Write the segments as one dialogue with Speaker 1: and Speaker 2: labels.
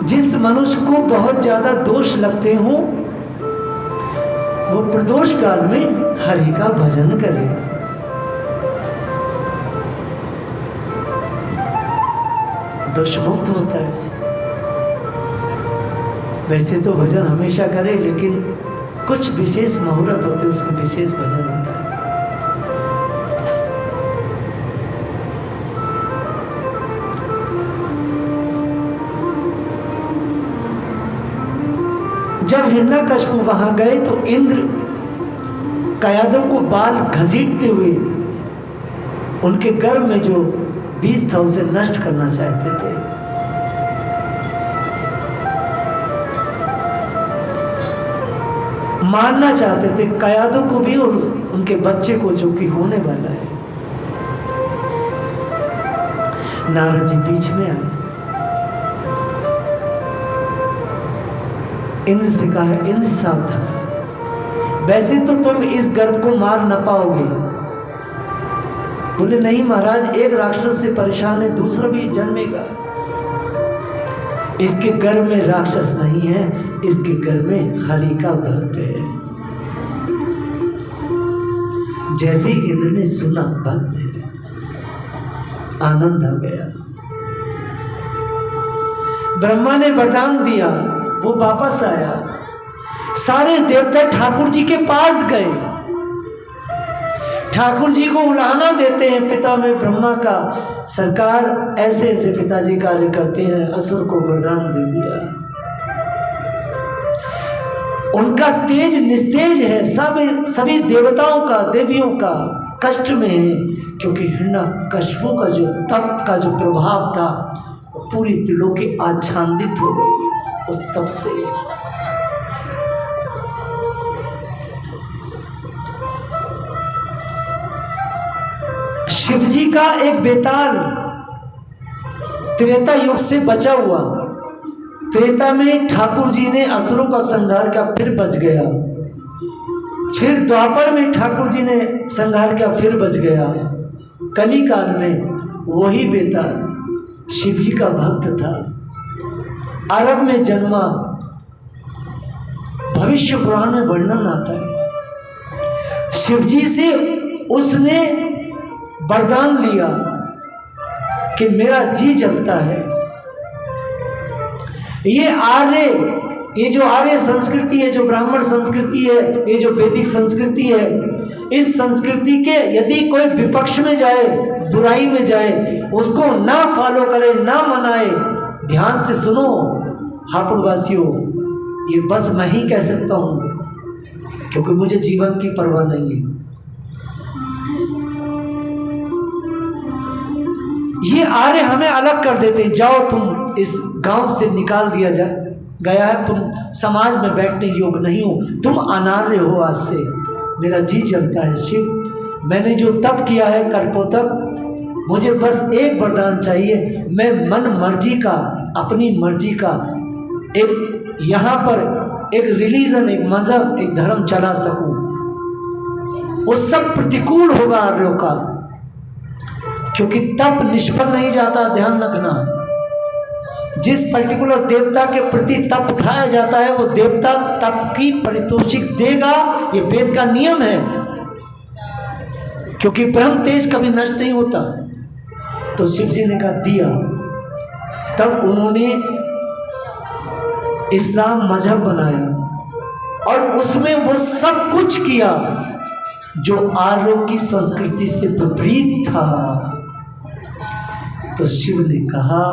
Speaker 1: जिस मनुष्य को बहुत ज्यादा दोष लगते हों वो प्रदोष काल में हरि का भजन करे। दोष मुक्त होता है। वैसे तो भजन हमेशा करे, लेकिन कुछ विशेष मुहूर्त होते हैं, उसमें विशेष भजन होता है। जब हिरण्यकशिपु वहां गए तो इंद्र कयादों को बाल घसीटते हुए उनके गर्भ में जो बीज था उसे नष्ट करना चाहते थे। मारना चाहते थे कयादों को भी और उनके बच्चे को जो कि होने वाला है। नारद जी बीच में आए, इंद्र से कहा, इंद्र सावधान, वैसे तो तुम इस गर्भ को मार न पाओगे। बोले नहीं महाराज, एक राक्षस से परेशान है, दूसरा भी जन्मेगा। इसके गर्भ में राक्षस नहीं है, इसके गर्भ में हरि का भक्त है। जैसे इंद्र ने सुना भक्त है, आनंद आ गया। ब्रह्मा ने वरदान दिया, वो वापस आया। सारे देवता ठाकुर जी के पास गए, ठाकुर जी को उलाहना देते हैं पिता में ब्रह्मा का, सरकार ऐसे ऐसे पिताजी कार्य करते हैं, असुर को वरदान दे दिया। उनका तेज निस्तेज है, सभी देवताओं का देवियों का कष्ट में है, क्योंकि हिरण्यकशिपु का जो तप का जो प्रभाव था पूरी त्रिलोकी आच्छादित हो गई उस तप से। शिव जी का एक बेताल त्रेता युग से बचा हुआ, त्रेता में ठाकुर जी ने असुरों का संहार किया, फिर बच गया। फिर द्वापर में ठाकुर जी ने संहार किया, फिर बच गया। कली काल में वही बेताल शिव जी का भक्त था, अरब में जन्मा। भविष्य पुराण में वर्णन आता है, शिव जी से उसने वरदान लिया कि मेरा जी जलता है। ये जो आर्य संस्कृति है, जो ब्राह्मण संस्कृति है, ये जो वैदिक संस्कृति है, इस संस्कृति के यदि कोई विपक्ष में जाए, बुराई में जाए, उसको ना फॉलो करे, ना मनाए। ध्यान से सुनो हापुड़वासियों, ये बस मैं ही कह सकता हूं, क्योंकि मुझे जीवन की परवाह नहीं है। ये आर्य हमें अलग कर देते, जाओ तुम इस गांव से निकाल दिया गया है, तुम समाज में बैठने योग्य नहीं हो, तुम अनार्य हो। आज से मेरा जी जलता है शिव, मैंने जो तप किया है कल्पों तक, मुझे बस एक वरदान चाहिए, मैं मन मर्जी का, अपनी मर्जी का एक यहाँ पर एक रिलीजन, एक मजहब, एक धर्म चला सकूं। वो सब प्रतिकूल होगा आर्यों का, क्योंकि तप निष्फल नहीं जाता। ध्यान रखना, जिस पर्टिकुलर देवता के प्रति तप उठाया जाता है वो देवता तप की पारितोषिक देगा, ये वेद का नियम है, क्योंकि ब्रह्म तेज कभी नष्ट नहीं होता। तो शिव जी ने कहा दिया, तब उन्होंने इस्लाम मजहब बनाया और उसमें वो सब कुछ किया जो आर्यों की संस्कृति से विपरीत था। तो शिव ने कहा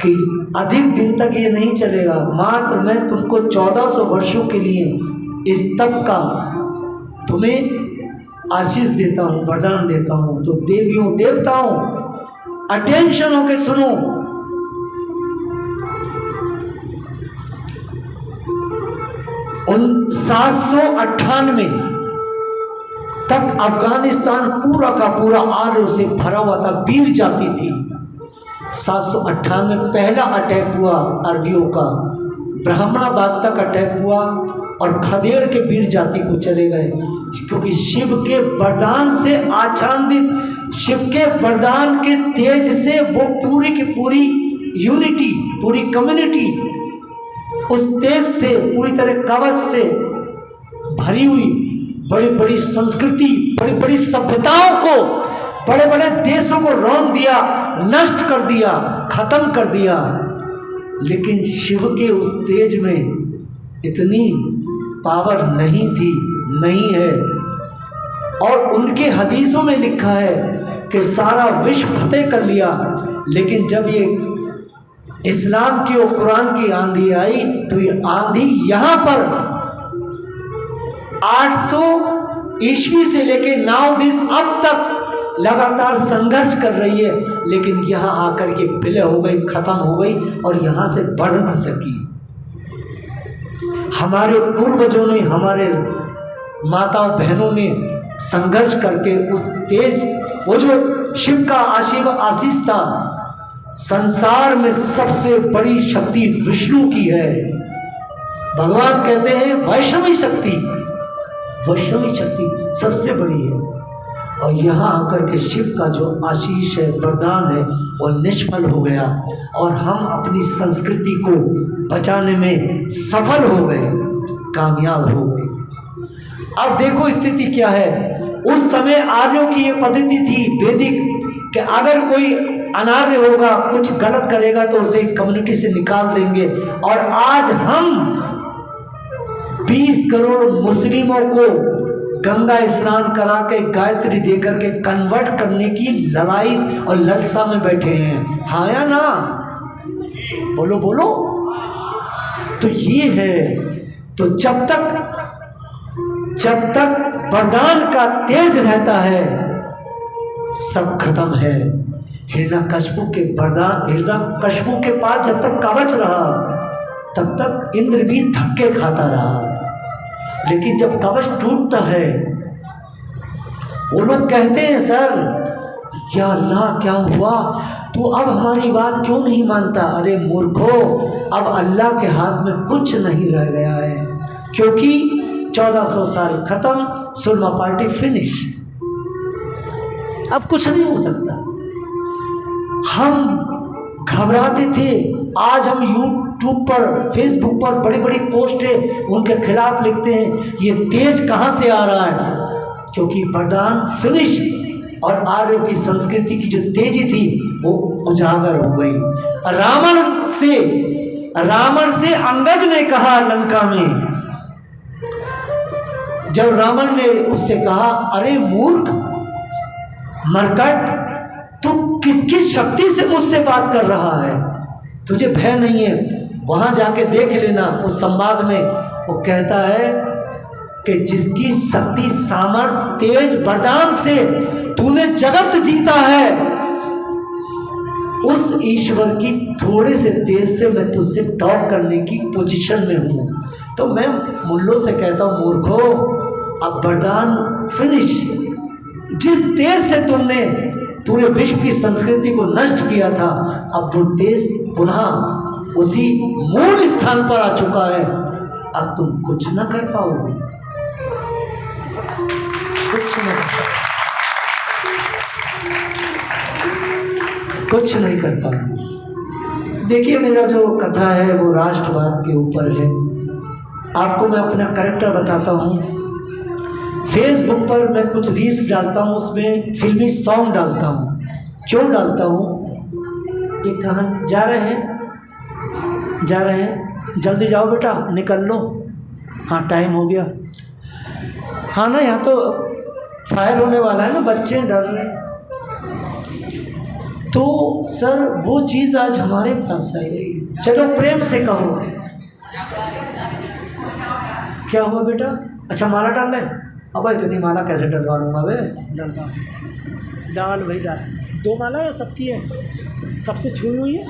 Speaker 1: कि अधिक दिन तक ये नहीं चलेगा, मात्र मैं तुमको 1400 वर्षों के लिए इस तप का तुम्हें आशीष देता हूँ, वरदान देता हूँ। तो देवियों देवताओं अटेंशन होके सुनो, उन 798 तक अफगानिस्तान पूरा का पूरा आर्यों से भरा हुआ था, वीर जाति थी। 798 पहला अटैक हुआ अरबियों का, ब्राह्मणाबाद तक अटैक हुआ और खदेड़ के वीर जाति को चले गए, क्योंकि शिव के वरदान से आच्छादित, शिव के वरदान के तेज से वो पूरी की पूरी यूनिटी, पूरी कम्युनिटी उस तेज से, पूरी तरह कवच से भरी हुई, बड़ी बड़ी संस्कृति, बड़ी बड़ी सभ्यताओं को, बड़े बड़े देशों को रौंद दिया, नष्ट कर दिया, खत्म कर दिया। लेकिन शिव के उस तेज में इतनी पावर नहीं थी, नहीं है। और उनके हदीसों में लिखा है कि सारा विश्व फतेह कर लिया, लेकिन जब ये इस्लाम की और कुरान की आंधी आई तो ये आंधी यहाँ पर 800 ईस्वी से लेके 9 दिस अब तक लगातार संघर्ष कर रही है, लेकिन यहाँ आकर के विलय हो गई, खत्म हो गई और यहाँ से बढ़ न सकी। हमारे पूर्वजों ने, हमारे माताओं बहनों ने संघर्ष करके उस तेज, वो जो शिव का आशीष था, संसार में सबसे बड़ी शक्ति विष्णु की है। भगवान कहते हैं वैष्णवी शक्ति, वैष्णवी शक्ति सबसे बड़ी है। और यहाँ आकर के शिव का जो आशीष है, वरदान है, वो निष्फल हो गया और हम अपनी संस्कृति को बचाने में सफल हो गए, कामयाब हो गए। अब देखो स्थिति क्या है। उस समय आर्यों की ये पद्धति थी वैदिक, कि अगर कोई अनार्य होगा, कुछ गलत करेगा तो उसे कम्युनिटी से निकाल देंगे। और आज हम 20 करोड़ मुस्लिमों को गंगा स्नान करा के, गायत्री देकर के कन्वर्ट करने की लड़ाई और ललसा में बैठे हैं। हाँ या ना? बोलो बोलो। तो ये है। तो जब तक वरदान का तेज रहता है सब खत्म है। हिरण्यकश्यप के वरदान, हिरण्यकश्यप के पास जब तक कवच रहा तब तक इंद्र भी धक्के खाता रहा। लेकिन जब कवच टूटता है, वो लोग कहते हैं सर या अल्लाह क्या हुआ, तू अब हमारी बात क्यों नहीं मानता? अरे मूर्खो, अब अल्लाह के हाथ में कुछ नहीं रह गया है, क्योंकि 1400 साल खत्म, सुरमा पार्टी फिनिश, अब कुछ नहीं हो सकता। हम घबराते थे, आज हम यूट्यूब पर, फेसबुक पर बड़ी बड़ी पोस्टें उनके खिलाफ लिखते हैं। ये तेज कहाँ से आ रहा है? क्योंकि वरदान फिनिश और आर्यों की संस्कृति की जो तेजी थी वो उजागर हो गई। रावण से अंगद ने कहा लंका में, जब रावण ने उससे कहा, अरे मूर्ख मरकट, तू किसकी शक्ति से मुझसे बात कर रहा है? तुझे भय नहीं है? वहां जाके देख लेना। उस संवाद में वो कहता है कि जिसकी शक्ति, सामर्थ्य, तेज, वरदान से तूने जगत जीता है, उस ईश्वर की थोड़े से तेज से मैं तुझसे टॉक करने की पोजीशन में हूँ। तो मैं मुल्लों से कहता हूँ, मूर्खो, अब वरदान फिनिश। जिस तेज से तुमने पूरे विश्व की संस्कृति को नष्ट किया था, अब वो तेज पुनः उसी मूल स्थान पर आ चुका है। अब तुम कुछ ना कर पाओगे, कुछ नहीं कर पाओगे। देखिए, मेरा जो कथा है वो राष्ट्रवाद के ऊपर है। आपको मैं अपना कैरेक्टर बताता हूँ। फेसबुक पर मैं कुछ रील्स डालता हूँ, उसमें फिल्मी सॉन्ग डालता हूँ। क्यों डालता हूँ? ये कहाँ जा रहे हैं? जा रहे हैं, जल्दी जाओ बेटा, निकल लो। हाँ, टाइम हो गया। हाँ ना, यहाँ तो फायर होने वाला है ना, बच्चे डर रहे हैं। तो सर वो चीज़ आज हमारे पास आ गई। चलो प्रेम से कहो, क्या हुआ बेटा? अच्छा, माला डाल रहे? अब इतनी माला कैसे डलवा लूँगा बे? डलवा, डाल भाई डाल। 2 माला है, सबकी है, सबसे छुई हुई है।